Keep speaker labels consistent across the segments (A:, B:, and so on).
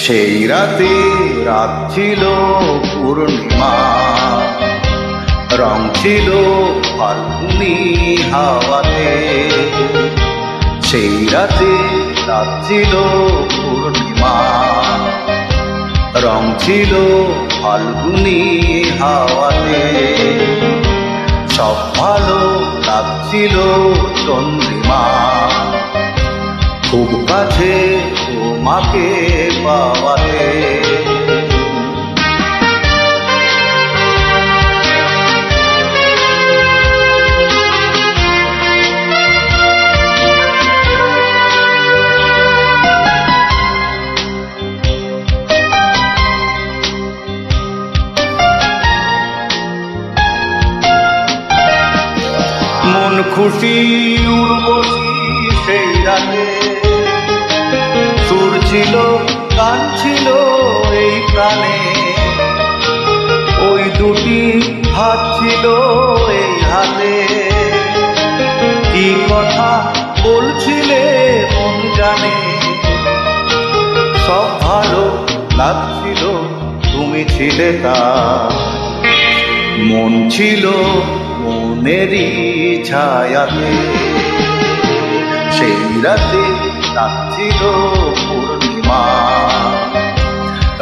A: সেই রাতে রাত ছিল পূর্ণিমা, রং ছিল ফাল্গুনি হাওয়াতে। সেই রাতে রাত ছিল পূর্ণিমা, রং ছিল ফাল্গুনি হাওয়াতে। সব ভালো লাগছিল চন্দ্রিমা, খুব কাছে তোমাকে পাওয়াতে। মন খুশি উর্বশী সেই রাতে, সুর ছিল গান ছিল এই প্রাণে। ওই দুটি হাত ছিল এই হাতে, কি কথা বলছিলে মন জানে। সব ভালো লাগছিল, তুমি ছিলে তার। মন ছিল মনেরই ছায়াতে। সেই রাতে রাত ছিল পূর্ণিমা,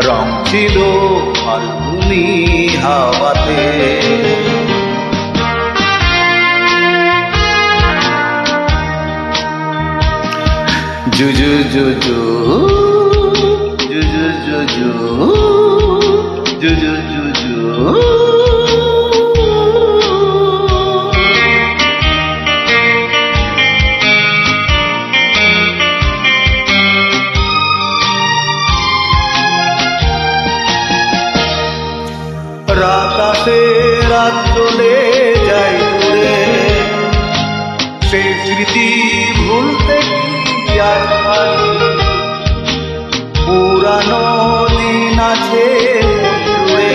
A: রং ছিল ফাল্গুনি হাওয়াতে। জু জু জু জু জু জু জু জু জু জু জু জু। রাত আসে রাত চলে যায় দূরে, সেই স্মৃতি ভুলতে কি আজ পারি। পুরানো দিন আছে মন জুড়ে,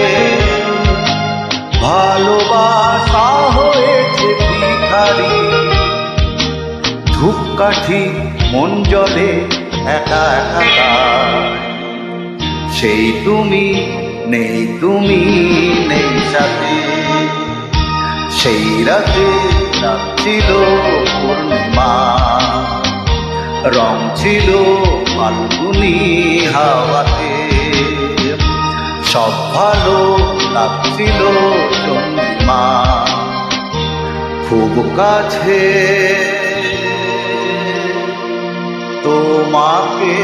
A: ভালোবাসা হয়েছে ভিখারি। ধূপকাঠি মন জলে একা একা, সেই তুমি নেই, তুমি নেই সাথে। সেই রাতে রাত ছিল পূর্ণিমা, রং ছিল ফাল্গুনি হাওয়াতে। সব ভালো লাগছিল চন্দ্রিমা, খুব কাছে তোমাকে